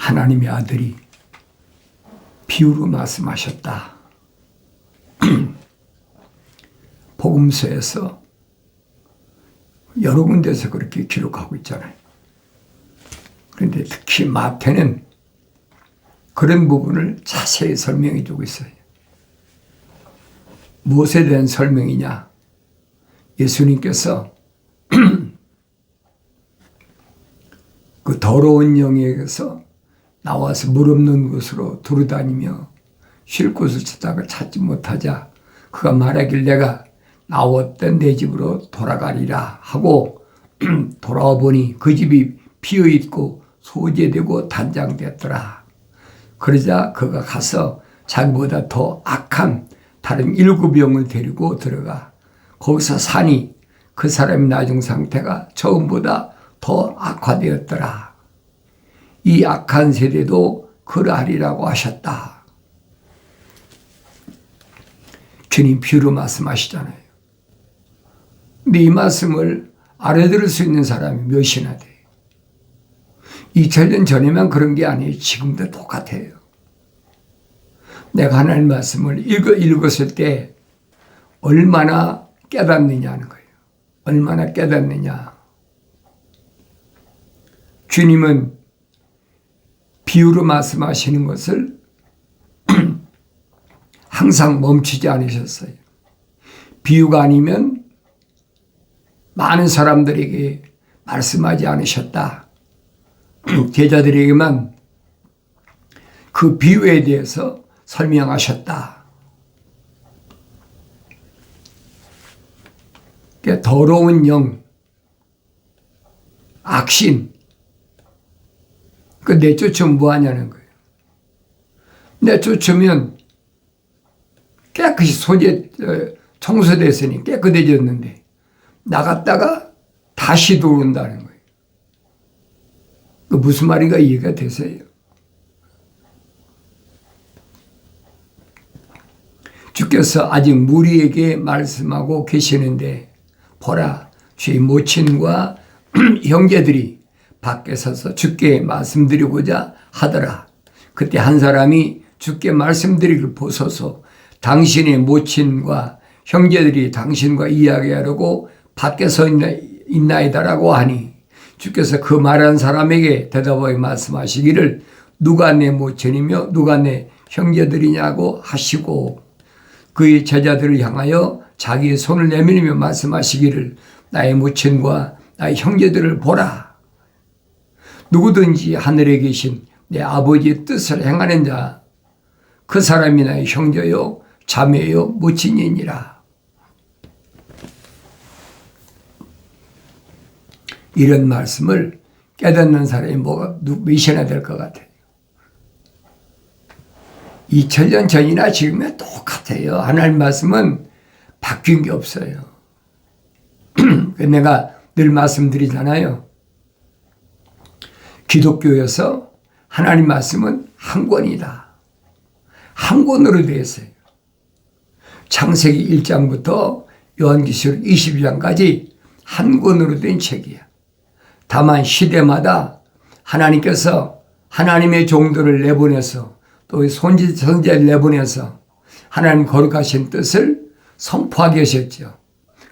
하나님의 아들이 비유로 말씀하셨다. 복음서에서 여러 군데에서 그렇게 기록하고 있잖아요. 그런데 특히 마태는 그런 부분을 자세히 설명해 주고 있어요. 무엇에 대한 설명이냐? 예수님께서 그 더러운 영에게서 나와서 물 없는 곳으로 두루다니며 쉴 곳을 찾다가 찾지 못하자 그가 말하길 내가 나왔던 내 집으로 돌아가리라 하고 돌아와 보니 그 집이 비어있고 소재되고 단장됐더라. 그러자 그가 가서 자기보다 더 악한 다른 7영을 데리고 들어가 거기서 사니 그 사람의 나중 상태가 처음보다 더 악화되었더라. 이 악한 세대도 그러하리라고 하셨다. 주님 비유로 말씀하시잖아요. 근데 이 말씀을 알아들을 수 있는 사람이 몇이나 돼요. 2000년 전에만 그런 게 아니에요. 지금도 똑같아요. 내가 하나님 말씀을 읽었을 때 얼마나 깨닫느냐는 거예요. 얼마나 깨닫느냐. 주님은 비유로 말씀하시는 것을 항상 멈추지 않으셨어요. 비유가 아니면 많은 사람들에게 말씀하지 않으셨다. 제자들에게만 그 비유에 대해서 설명하셨다. 더러운 영, 악신, 그 내쫓으면 뭐하냐는 거예요. 내쫓으면 깨끗이 청소됐으니 깨끗해졌는데 나갔다가 다시 들어온다는 거예요. 그 무슨 말인가 이해가 되세요? 주께서 아직 무리에게 말씀하고 계시는데 보라, 주의 모친과 형제들이 밖에 서서 주께 말씀드리고자 하더라. 그때 한 사람이 주께 말씀드리기를 보소서 당신의 모친과 형제들이 당신과 이야기하려고 밖에 서 있나이다라고 하니 주께서 그 말한 사람에게 대답하여 말씀하시기를 누가 내 모친이며 누가 내 형제들이냐고 하시고 그의 제자들을 향하여 자기의 손을 내밀며 말씀하시기를 나의 모친과 나의 형제들을 보라. 누구든지 하늘에 계신 내 아버지의 뜻을 행하는 자 그 사람이 나의 형제요 자매요 모친이니라. 이런 말씀을 깨닫는 사람이 몇이나 될 것 같아요. 2000년 전이나 지금이나 똑같아요. 하나님 말씀은 바뀐 게 없어요. 내가 늘 말씀드리잖아요. 기독교에서 하나님 말씀은 한 권이다. 한 권으로 되어 있어요. 창세기 1장부터 요한계시록 22장까지 한 권으로 된 책이야. 다만 시대마다 하나님께서 하나님의 종들을 내보내서 또 선지자를 내보내서 하나님 거룩하신 뜻을 선포하게 하셨죠.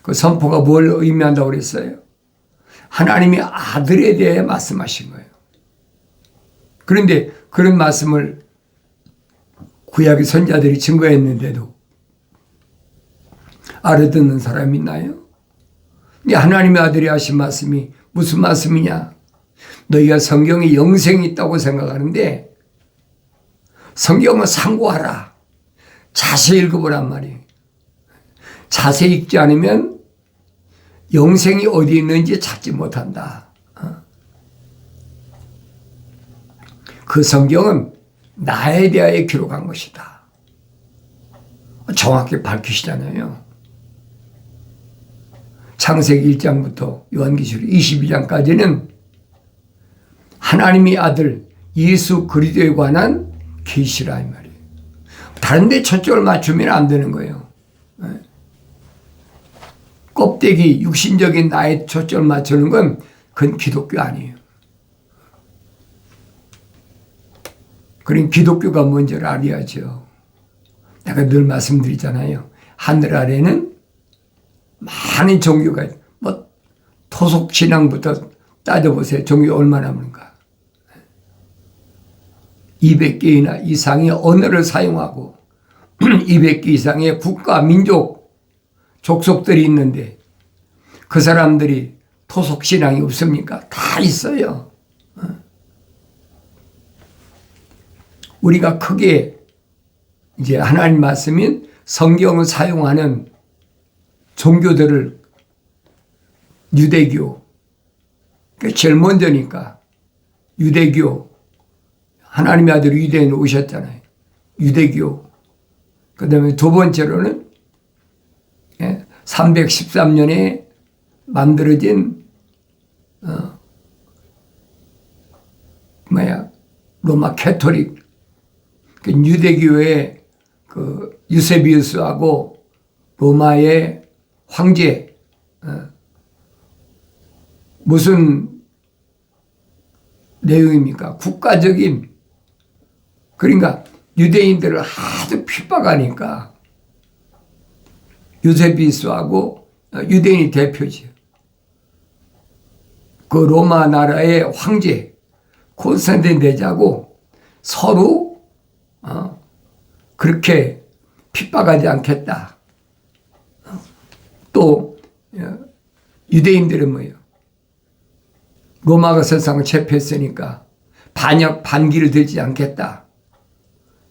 그 선포가 뭘 의미한다고 그랬어요? 하나님의 아들에 대해 말씀하신 거예요. 그런데 그런 말씀을 구약의 선지자들이 증거했는데도 알아듣는 사람이 있나요? 하나님의 아들이 하신 말씀이 무슨 말씀이냐? 너희가 성경에 영생이 있다고 생각하는데 성경은 상고하라. 자세히 읽어보란 말이에요. 자세히 읽지 않으면 영생이 어디 있는지 찾지 못한다. 그 성경은 나에 대하여 기록한 것이다. 정확히 밝히시잖아요. 창세기 1장부터 요한계시록 22장까지는 하나님의 아들 예수 그리스도에 관한 계시라 이 말이에요. 다른 데 초점을 맞추면 안 되는 거예요. 껍데기 육신적인 나에 초점을 맞추는 건 그건 기독교 아니에요. 그럼 기독교가 뭔지를 알아야죠. 내가 늘 말씀드리잖아요. 하늘 아래는 많은 종교가 뭐 토속신앙부터 따져보세요. 종교 얼마나 많은가. 200개이나 이상의 언어를 사용하고 200개 이상의 국가, 민족, 족속들이 있는데 그 사람들이 토속신앙이 없습니까? 다 있어요. 우리가 크게 이제 하나님 말씀인 성경을 사용하는 종교들을 유대교, 제일 먼저니까 유대교, 하나님의 아들 유대인 오셨잖아요. 유대교. 그 다음에 두 번째로는 313년에 만들어진 로마 캐토릭, 그 유대교의 그 유세비우스하고 로마의 황제, 무슨 내용입니까? 국가적인, 그러니까 유대인들을 아주 핍박하니까 유세비우스하고 유대인이 대표지. 그 로마 나라의 황제 콘스탄틴 대제하고 서로 그렇게 핍박하지 않겠다. 또 유대인들은 뭐예요? 로마가 세상을 체포했으니까 반역 반기를 들지 않겠다.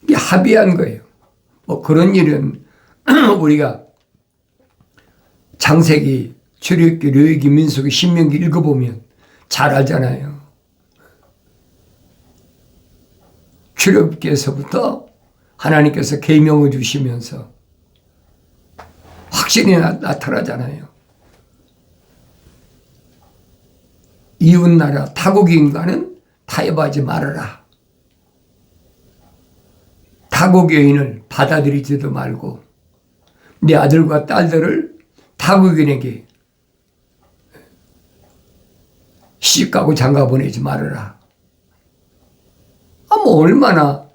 이게 합의한 거예요. 뭐 그런 일은 우리가 창세기, 출애굽기, 레위기, 민수기, 신명기 읽어보면 잘 알잖아요. 출애굽기에서부터 하나님께서 계명을 주시면서 확신이 나타나잖아요. 이웃나라 타국인과는 타협하지 말아라. 타국 여인을 받아들이지도 말고 내 아들과 딸들을 타국인에게 시집가고 장가 보내지 말아라. 뭐 얼마나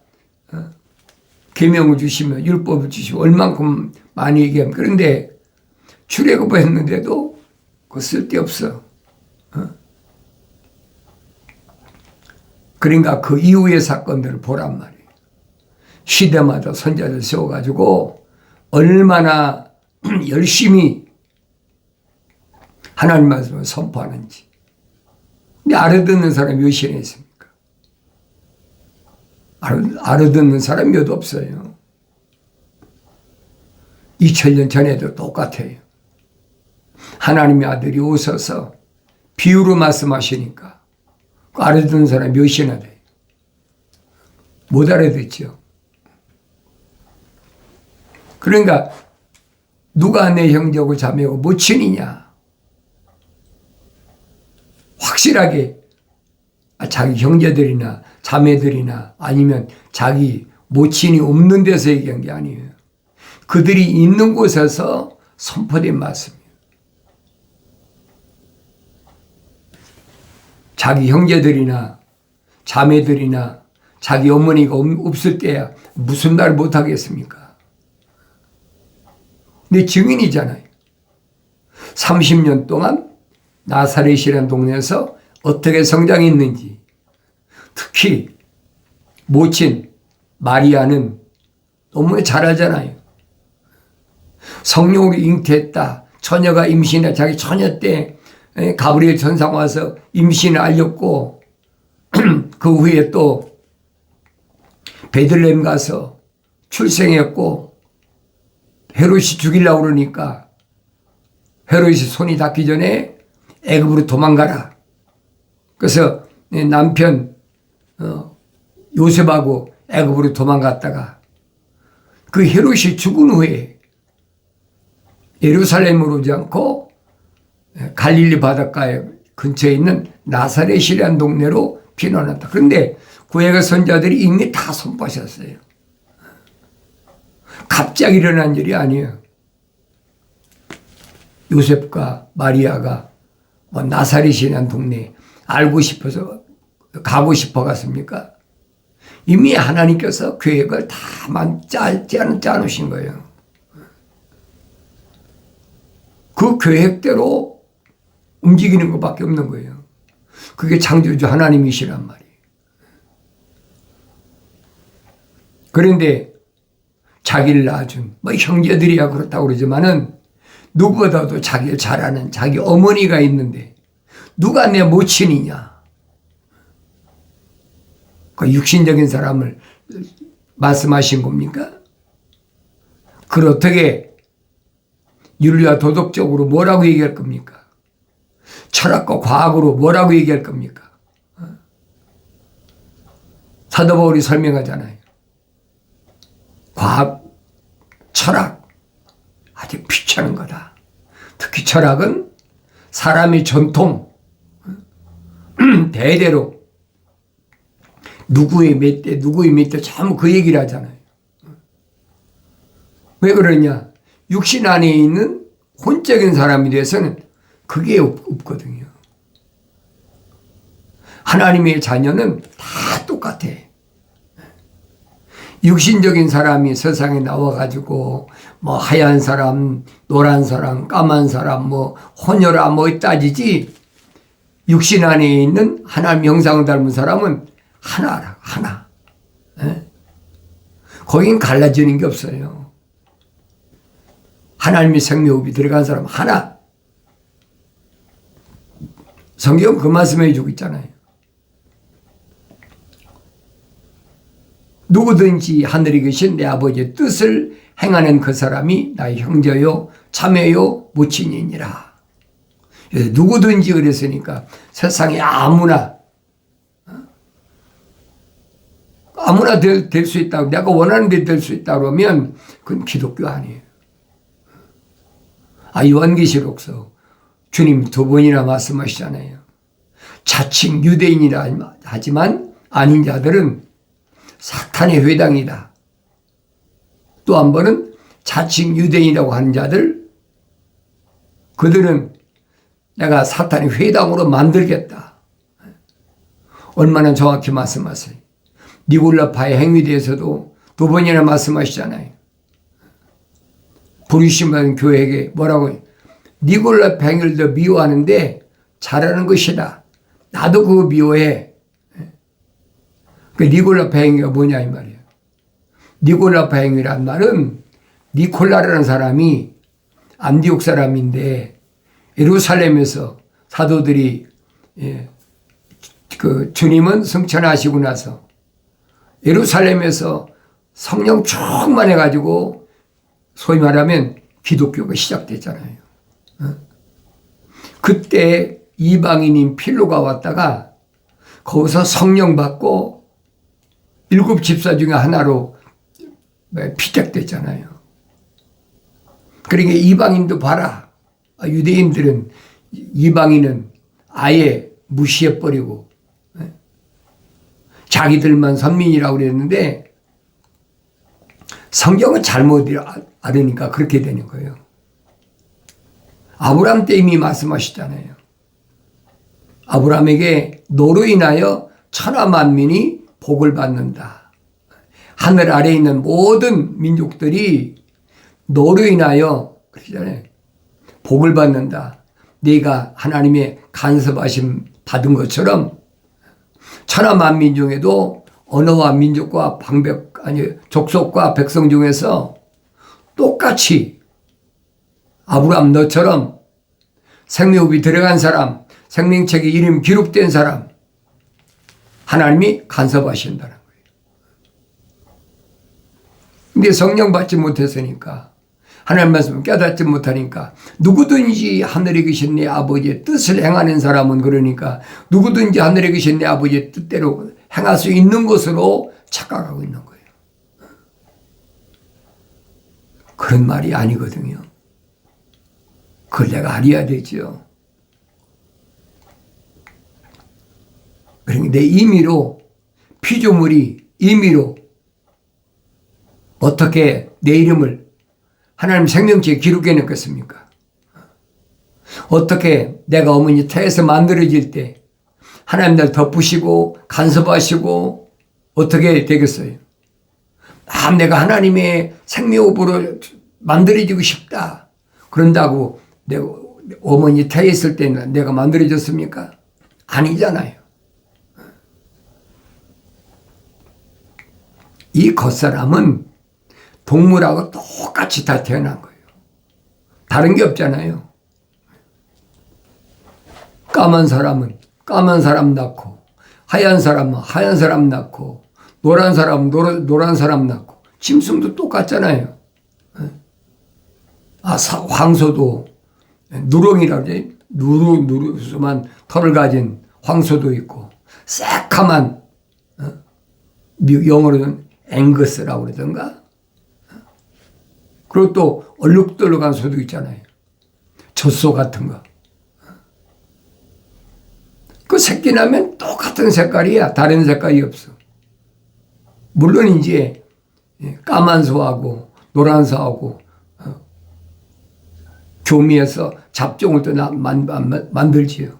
계명을 주시면 율법을 주시면 얼만큼 많이 얘기하면, 그런데 출애굽을 했는데도 그 쓸데없어. 그러니까 그 이후의 사건들을 보란 말이에요. 시대마다 선자들 세워가지고 얼마나 열심히 하나님 말씀을 선포하는지. 근데 알아듣는 사람이 몇이나 있습니까? 알아듣는 사람이 몇 없어요. 2000년 전에도 똑같아요. 하나님의 아들이 오셔서 비유로 말씀하시니까 알아듣는 사람이 몇이나 돼요. 못 알아듣죠. 그러니까 누가 내 형제고 자매고 모친이냐. 확실하게 자기 형제들이나 자매들이나 아니면 자기 모친이 없는 데서 얘기한 게 아니에요. 그들이 있는 곳에서 선포된 말씀이에요. 자기 형제들이나 자매들이나 자기 어머니가 없을 때야 무슨 말 못하겠습니까? 내 증인이잖아요. 30년 동안 나사렛이라는 동네에서 어떻게 성장했는지, 특히 모친 마리아는 너무 잘 알잖아요. 성령으로 잉태했다. 처녀가 임신해 자기 처녀 때 가브리엘 천사가 와서 임신을 알렸고 그 후에 또 베들레헴 가서 출생했고 헤롯이 죽이려고 그러니까 헤롯이 손이 닿기 전에 애굽으로 도망가라. 그래서 남편 요셉하고 애굽으로 도망갔다가 그 헤롯이 죽은 후에 예루살렘으로 오지 않고 갈릴리 바닷가에 근처에 있는 나사렛이라는 동네로 피난왔다. 그런데 구약의 선자들이 이미 다 선포하셨어요. 갑자기 일어난 일이 아니에요. 요셉과 마리아가 뭐 나사렛이라는 동네에 알고 싶어서 가고 싶어 갔습니까? 이미 하나님께서 계획을 다 짜놓으신 거예요. 그 계획대로 움직이는 것밖에 없는 거예요. 그게 창조주 하나님이시란 말이에요. 그런데 자기를 낳아준 형제들이야 그렇다고 그러지만은 누구보다도 자기를 잘 아는 자기 어머니가 있는데 누가 내 모친이냐. 그 육신적인 사람을 말씀하신 겁니까? 그걸 어떻게 윤리와 도덕적으로 뭐라고 얘기할 겁니까? 철학과 과학으로 뭐라고 얘기할 겁니까? 사도 바울이 설명하잖아요. 과학, 철학 아주 귀찮은 거다. 특히 철학은 사람의 전통, 대대로 누구의 몇 대 전부 그 얘기를 하잖아요. 왜 그러냐? 육신 안에 있는 혼적인 사람에 대해서는 그게 없거든요. 하나님의 자녀는 다 똑같아. 육신적인 사람이 세상에 나와가지고 하얀 사람, 노란 사람, 까만 사람, 혼혈아 따지지 육신 안에 있는 하나님 형상을 닮은 사람은 하나. 거긴 갈라지는 게 없어요. 하나님의 생명호흡이 들어간 사람 하나. 성경 그 말씀해 주고 있잖아요. 누구든지 하늘에 계신 내 아버지의 뜻을 행하는 그 사람이 나의 형제요 자매요 모친이니라. 누구든지 그랬으니까 세상에 아무나 될 수 있다고, 내가 원하는 데 될 수 있다고 그러면 그건 기독교 아니에요. 요한계시록서 주님 2번이나 말씀하시잖아요. 자칭 유대인이라 하지만 아닌 자들은 사탄의 회당이다. 또 한 번은 자칭 유대인이라고 하는 자들, 그들은 내가 사탄의 회당으로 만들겠다. 얼마나 정확히 말씀하세요. 니골라파의 행위에 대해서도 2번이나 말씀하시잖아요. 부르심받은 교회에게 뭐라고 해요? 니골라파 행위를 더 미워하는데 잘하는 것이다. 나도 그거 미워해. 그 니골라파 행위가 뭐냐 이 말이에요. 니골라파 행위란 말은 니콜라라는 사람이 안디옥 사람인데 예루살렘에서 사도들이 그 주님은 승천하시고 나서 예루살렘에서 성령 충만해가지고 소위 말하면 기독교가 시작됐잖아요. 그때 이방인인 필로가 왔다가 거기서 성령 받고 7 집사 중에 하나로 피택됐잖아요. 그러니까 이방인도 봐라. 유대인들은 이방인은 아예 무시해버리고 자기들만 선민이라고 그랬는데 성경은 잘못 알으니까 그렇게 되는 거예요. 아브라함 때 이미 말씀하셨잖아요. 아브라함에게 너로 인하여 천하 만민이 복을 받는다. 하늘 아래에 있는 모든 민족들이 너로 인하여 그러잖아요. 복을 받는다. 네가 하나님의 간섭하심 받은 것처럼 천하 만민 중에도 언어와 민족과 족속과 백성 중에서 똑같이 아브라함 너처럼 생명호흡이 들어간 사람, 생명책에 이름 기록된 사람 하나님이 간섭하신다는 거예요. 근데 성령 받지 못했으니까 하나님 말씀을 깨닫지 못하니까 누구든지 하늘에 계신 내 아버지의 뜻을 행하는 사람은 그러니까 누구든지 하늘에 계신 내 아버지의 뜻대로 행할 수 있는 것으로 착각하고 있는 거예요. 그런 말이 아니거든요. 그걸 내가 알아야 되죠. 그러니까 내 임의로 피조물이 임의로 어떻게 내 이름을 하나님 생명체에 기록해 놓겠습니까? 어떻게 내가 어머니 태에서 만들어질 때 하나님 날 덮으시고 간섭하시고 어떻게 되겠어요? 내가 하나님의 생명으로 만들어지고 싶다. 그런다고 내가 어머니 태에 있을 때는 내가 만들어졌습니까? 아니잖아요. 이 겉사람은 동물하고 똑같이 다 태어난 거예요. 다른 게 없잖아요. 까만 사람은 까만 사람 낳고, 하얀 사람은 하얀 사람 낳고, 노란 사람은 노란 사람 낳고, 짐승도 똑같잖아요. 황소도 누렁이라고 그러지. 누르수만 털을 가진 황소도 있고, 새카만, 영어로는 앵거스라고 그러던가. 그리고 또 얼룩덜룩한 소도 있잖아요. 젖소 같은 거. 그 새끼 나면 똑같은 색깔이야. 다른 색깔이 없어. 물론 이제 까만 소하고 노란 소하고 교미해서 잡종을 또 만들지요.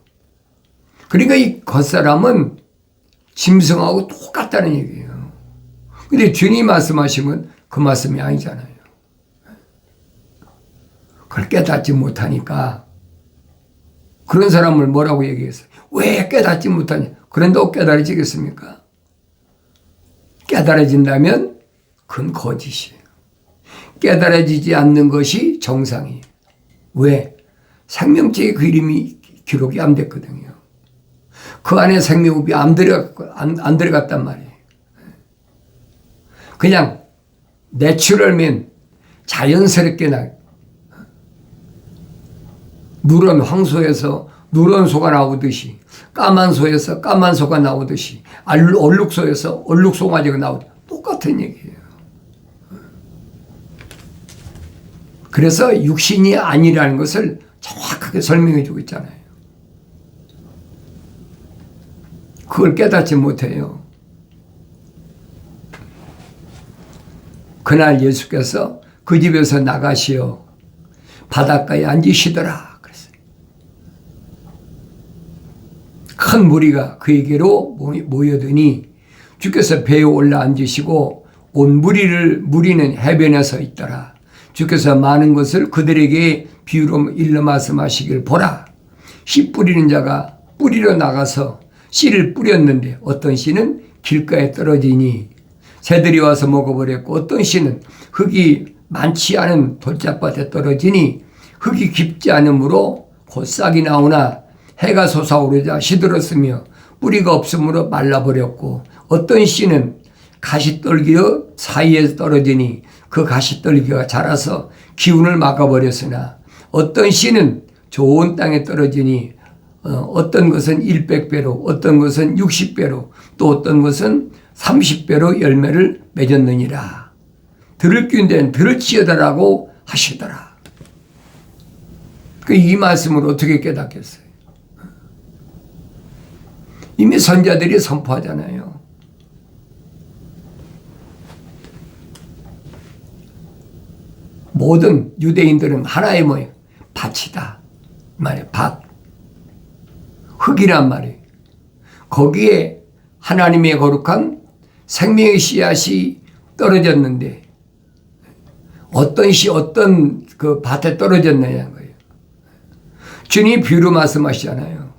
그러니까 이 겉사람은 짐승하고 똑같다는 얘기예요. 근데 주님이 말씀하시면 그 말씀이 아니잖아요. 그걸 깨닫지 못하니까 그런 사람을 뭐라고 얘기했어요? 왜 깨닫지 못하냐? 그런다고 깨달아지겠습니까? 깨달아진다면 그건 거짓이에요. 깨달아지지 않는 것이 정상이에요. 왜? 생명체의 그 이름이 기록이 안 됐거든요. 그 안에 생명흡이 안 들어갔단 말이에요. 그냥 내추럴면 자연스럽게 누런 황소에서 누런 소가 나오듯이, 까만 소에서 까만 소가 나오듯이, 얼룩소에서 얼룩송아지가 나오듯이 똑같은 얘기예요. 그래서 육신이 아니라는 것을 정확하게 설명해 주고 있잖아요. 그걸 깨닫지 못해요. 그날 예수께서 그 집에서 나가시어 바닷가에 앉으시더라 그랬어요. 큰 무리가 그에게로 모여드니 주께서 배에 올라 앉으시고 온 무리는 해변에 서 있더라. 주께서 많은 것을 그들에게 비유로 일러 말씀하시길 보라. 씨 뿌리는 자가 뿌리러 나가서 씨를 뿌렸는데 어떤 씨는 길가에 떨어지니 새들이 와서 먹어버렸고, 어떤 씨는 흙이 많지 않은 돌짝밭에 떨어지니 흙이 깊지 않으므로 곧 싹이 나오나 해가 솟아오르자 시들었으며 뿌리가 없으므로 말라버렸고, 어떤 씨는 가시떨기 사이에 떨어지니 그 가시떨기가 자라서 기운을 막아버렸으나, 어떤 씨는 좋은 땅에 떨어지니 어떤 것은 100배로, 어떤 것은 60배로, 또 어떤 것은 30배로 열매를 맺었느니라. 들을 귀인 데는 들을지어다라고 하시더라. 이 말씀을 어떻게 깨닫겠어요? 이미 선자들이 선포하잖아요. 모든 유대인들은 하나의 뭐예요? 밭이다. 말이에요. 밭. 흙이란 말이에요. 거기에 하나님의 거룩한 생명의 씨앗이 떨어졌는데 어떤 그 밭에 떨어졌느냐는 거예요. 주님이 비유로 말씀하시잖아요.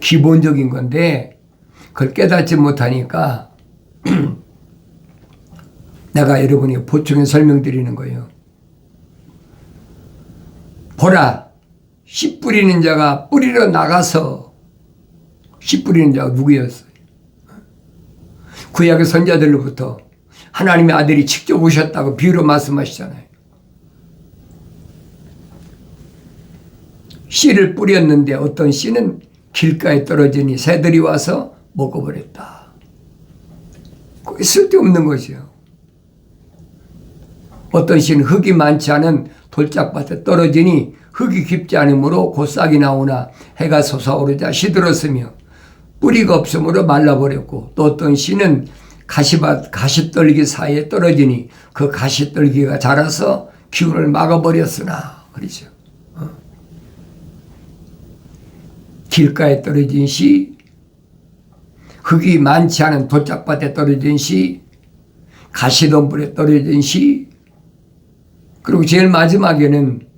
기본적인 건데 그걸 깨닫지 못하니까 내가 여러분에게 보충해 설명드리는 거예요. 보라, 씨 뿌리는 자가 뿌리러 나가서, 씨 뿌리는 자가 누구였어요? 구약의 선자들로부터 하나님의 아들이 직접 오셨다고 비유로 말씀하시잖아요. 씨를 뿌렸는데 어떤 씨는 길가에 떨어지니 새들이 와서 먹어버렸다. 그게 쓸데없는 것이요. 어떤 씨는 흙이 많지 않은 돌짝밭에 떨어지니 흙이 깊지 않으므로 곧 싹이 나오나 해가 솟아오르자 시들었으며 뿌리가 없으므로 말라버렸고, 또 어떤 씨는 가시떨기 사이에 떨어지니 그 가시떨기가 자라서 기운을 막아버렸으나, 그렇죠. 길가에 떨어진 씨, 흙이 많지 않은 도짝밭에 떨어진 시, 가시덤불에 떨어진 시, 그리고 제일 마지막에는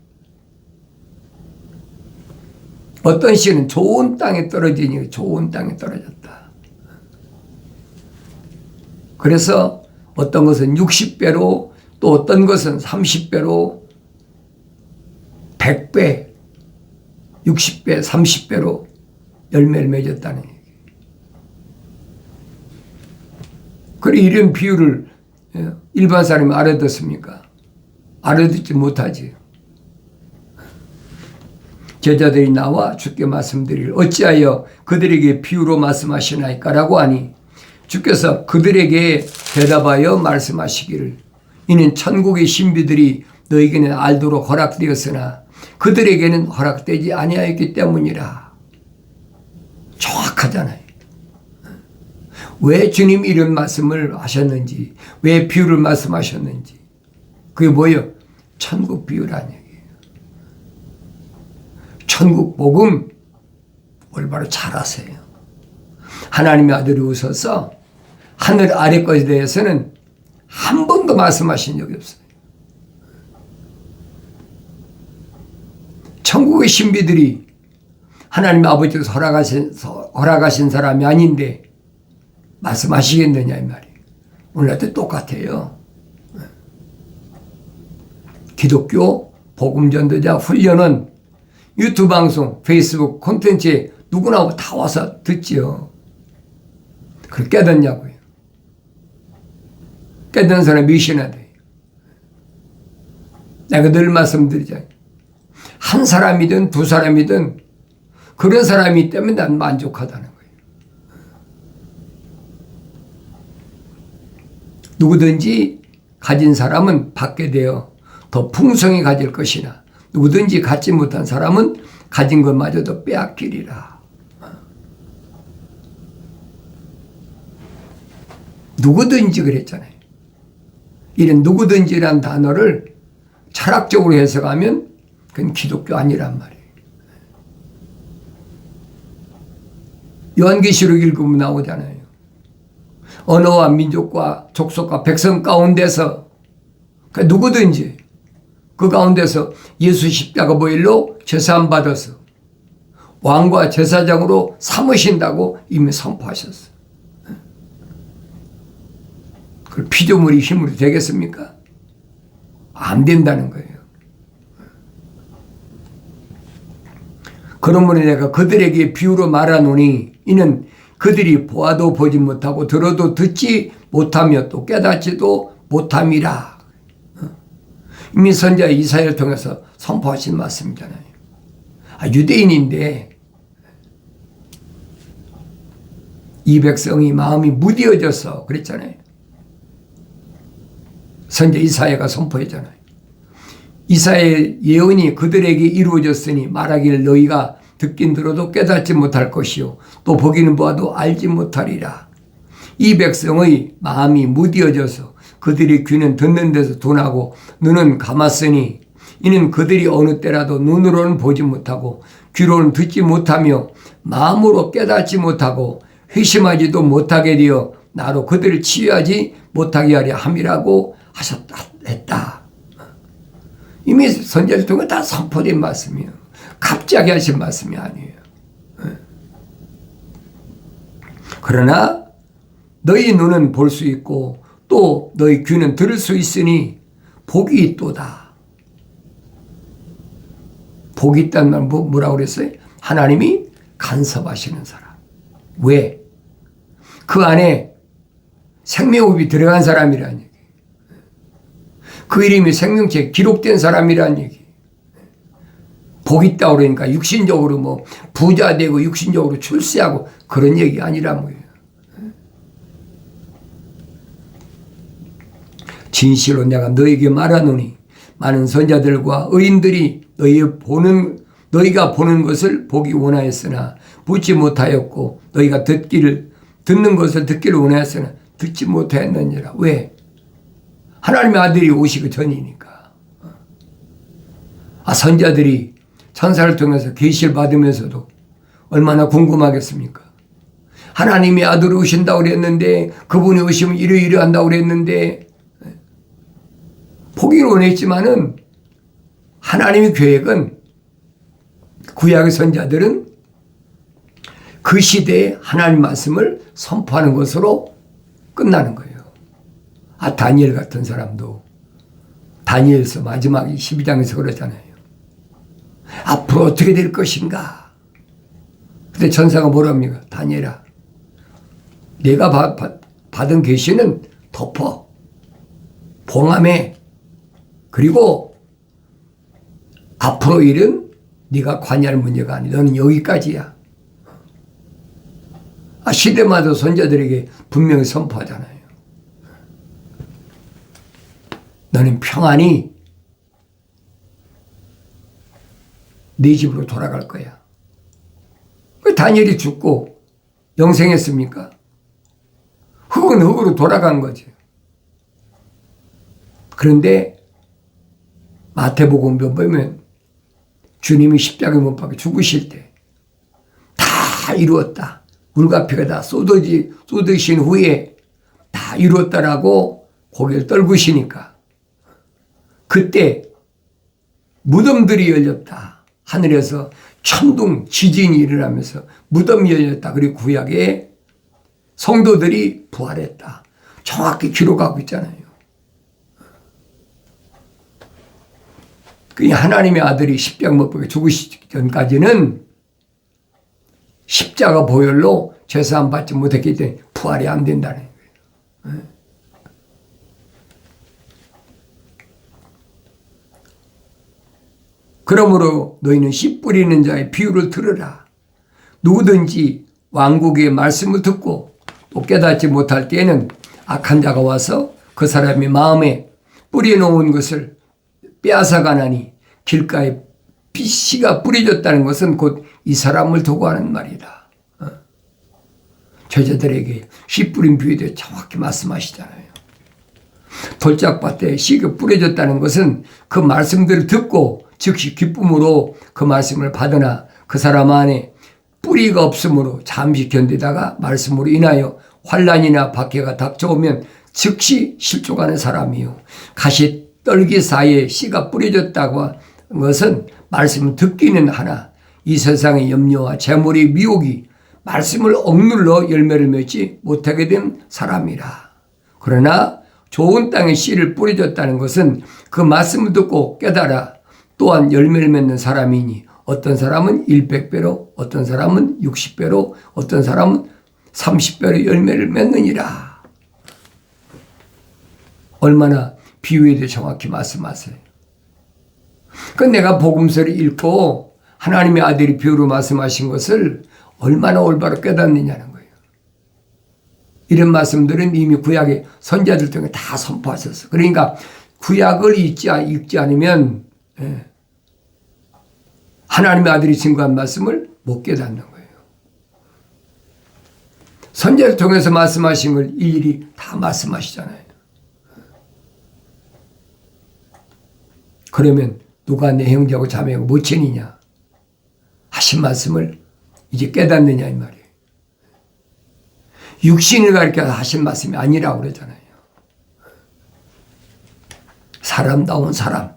어떤 시는 좋은 땅에 떨어지니 좋은 땅에 떨어졌다. 그래서 어떤 것은 60배로 또 어떤 것은 30배로 100배, 60배, 30배로 열매를 맺었다는 얘기예요. 그리고 이런 비유를 일반 사람이 알아듣습니까? 알아듣지 못하지. 제자들이 나와 주께 말씀드리기를 어찌하여 그들에게 비유로 말씀하시나이까 라고 하니 주께서 그들에게 대답하여 말씀하시기를 이는 천국의 신비들이 너에게는 알도록 허락되었으나 그들에게는 허락되지 아니하였기 때문이라. 정확하잖아요. 왜 주님이 이런 말씀을 하셨는지, 왜 비유를 말씀하셨는지, 그게 뭐예요? 천국 비유라는 얘기예요. 천국 복음 올바로 잘 아세요. 하나님의 아들이 오셔서 하늘 아래 것에 대해서는 한 번도 말씀하신 적이 없어요. 천국의 신비들이 하나님 아버지께서 허락하신 사람이 아닌데 말씀하시겠느냐 이 말이에요. 오늘날도 똑같아요. 기독교 복음전도자 훈련은 유튜브 방송, 페이스북 콘텐츠에 누구나 다 와서 듣지요. 그걸 깨닫냐고요. 깨닫는 사람이 몇이나 돼요. 내가 늘 말씀드리잖아요. 한 사람이든 두 사람이든 그런 사람이 있다면 난 만족하다는 거예요. 누구든지 가진 사람은 받게 되어 더 풍성히 가질 것이나 누구든지 갖지 못한 사람은 가진 것마저도 빼앗기리라. 누구든지 그랬잖아요. 이런 누구든지란 단어를 철학적으로 해석하면 그건 기독교 아니란 말이에요. 요한계시록 읽으면 나오잖아요. 언어와 민족과 족속과 백성 가운데서 누구든지 그 가운데서 예수 십자가 보일로 제사함 받아서 왕과 제사장으로 삼으신다고 이미 선포하셨어요. 그 피조물이 힘으로 되겠습니까? 안 된다는 거예요. 그러므로 내가 그들에게 비유로 말하노니 이는 그들이 보아도 보지 못하고 들어도 듣지 못하며 또 깨닫지도 못함이라. 이미 선지자 이사야를 통해서 선포하신 말씀이잖아요. 유대인인데 이 백성이 마음이 무뎌져서 그랬잖아요. 선지자 이사야가 선포했잖아요. 이사야의 예언이 그들에게 이루어졌으니 말하기를 너희가 듣긴 들어도 깨닫지 못할 것이요 또 보기는 보아도 알지 못하리라. 이 백성의 마음이 무뎌져서 그들이 귀는 듣는 데서 둔하고 눈은 감았으니 이는 그들이 어느 때라도 눈으로는 보지 못하고 귀로는 듣지 못하며 마음으로 깨닫지 못하고 회심하지도 못하게 되어 나로 그들을 치유하지 못하게 하려 함이라고 했다. 이미 선지자를 통해 다 선포된 말씀이에요. 갑자기 하신 말씀이 아니에요. 그러나 너희 눈은 볼 수 있고 또 너희 귀는 들을 수 있으니 복이 있도다. 복이 있다는 말 뭐라고 그랬어요? 하나님이 간섭하시는 사람. 왜? 그 안에 생명호흡이 들어간 사람이라는 얘기. 그 이름이 생명체에 기록된 사람이라는 얘기. 복 있다고 그러니까 육신적으로 뭐 부자 되고 육신적으로 출세하고 그런 얘기 아니란 거예요. 진실로 내가 너에게 말하노니 많은 선자들과 의인들이 너희가 보는 것을 보기 원하였으나 보지 못하였고 너희가 듣는 것을 듣기를 원하였으나 듣지 못하였느니라. 왜? 하나님의 아들이 오시기 전이니까. 선자들이 천사를 통해서 계시를 받으면서도 얼마나 궁금하겠습니까? 하나님이 아들을 오신다고 그랬는데, 그분이 오시면 이러 한다고 그랬는데, 포기를 원했지만은 하나님의 계획은, 구약의 선자들은 그 시대에 하나님 말씀을 선포하는 것으로 끝나는 거예요. 다니엘 같은 사람도 다니엘서 마지막 12장에서 그러잖아요. 앞으로 어떻게 될 것인가? 근데 천사가 뭐랍니까? 다니엘아, 내가 받은 계시는 덮어, 봉함해. 그리고 앞으로 일은 네가 관여할 문제가 아니야. 너는 여기까지야. 시대마다 선자들에게 분명히 선포하잖아요. 너는 평안히 네 집으로 돌아갈 거야. 왜 다니엘이 죽고 영생했습니까? 흙은 흙으로 돌아간 거지. 그런데 마태복음 보면 주님이 십자가에 못 박혀 죽으실 때 다 이루었다. 물가피가 다 쏟으신 후에 다 이루었다라고 고개를 떨구시니까 그때 무덤들이 열렸다. 하늘에서 천둥 지진이 일어나면서 무덤이 열렸다. 그리고 구약에 성도들이 부활했다. 정확히 기록하고 있잖아요. 그 하나님의 아들이 십자가 못 박혀 죽으시기 전까지는 십자가 보혈로 죄사함 받지 못했기 때문에 부활이 안 된다는 거예요. 그러므로 너희는 씨 뿌리는 자의 비유를 들으라. 누구든지 왕국의 말씀을 듣고 또 깨닫지 못할 때에는 악한 자가 와서 그 사람의 마음에 뿌려놓은 것을 빼앗아가나니 길가에 씨가 뿌려졌다는 것은 곧 이 사람을 두고 하는 말이다. 제자들에게 씨 뿌린 비유에 대해 정확히 말씀하시잖아요. 돌짝밭에 씨가 뿌려졌다는 것은 그 말씀들을 듣고 즉시 기쁨으로 그 말씀을 받으나 그 사람 안에 뿌리가 없으므로 잠시 견디다가 말씀으로 인하여 환난이나 박해가 닥쳐오면 즉시 실족하는 사람이요. 가시떨기 사이에 씨가 뿌려졌다고 한 것은 말씀을 듣기는 하나 이 세상의 염려와 재물의 미혹이 말씀을 억눌러 열매를 맺지 못하게 된 사람이라. 그러나 좋은 땅에 씨를 뿌려졌다는 것은 그 말씀을 듣고 깨달아 또한 열매를 맺는 사람이니 어떤 사람은 100배로 어떤 사람은 60배로 어떤 사람은 30배로 열매를 맺느니라. 얼마나 비유에 대해 정확히 말씀하세요. 그 내가 복음서를 읽고 하나님의 아들이 비유로 말씀하신 것을 얼마나 올바로 깨닫느냐는 거예요. 이런 말씀들은 이미 구약의 선자들 중에 다 선포하셨어. 그러니까 구약을 읽지 않으면 하나님의 아들이 증거한 말씀을 못 깨닫는 거예요. 선자를 통해서 말씀하신 걸 일일이 다 말씀하시잖아요. 그러면 누가 내 형제하고 자매하고 모친이냐 하신 말씀을 이제 깨닫느냐 이 말이에요. 육신을 가리켜 하신 말씀이 아니라고 그러잖아요. 사람다운 사람,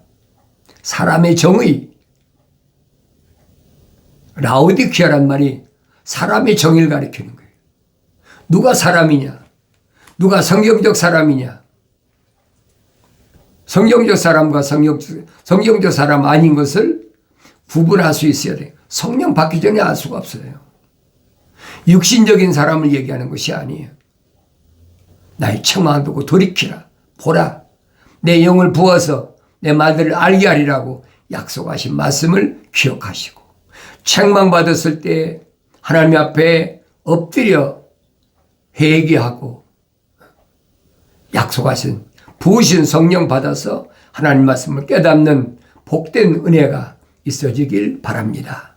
사람의 정의. 라오디키아란 말이 사람의 정의를 가리키는 거예요. 누가 사람이냐? 누가 성경적 사람이냐? 성경적 사람과 성경적 사람 아닌 것을 구분할 수 있어야 돼요. 성령 받기 전에 알 수가 없어요. 육신적인 사람을 얘기하는 것이 아니에요. 나의 청망 두고 돌이키라. 보라. 내 영을 부어서 내 말들을 알게 하리라고 약속하신 말씀을 기억하시고 책망받았을 때 하나님 앞에 엎드려 회개하고 약속하신 부으신 성령 받아서 하나님 말씀을 깨닫는 복된 은혜가 있어지길 바랍니다.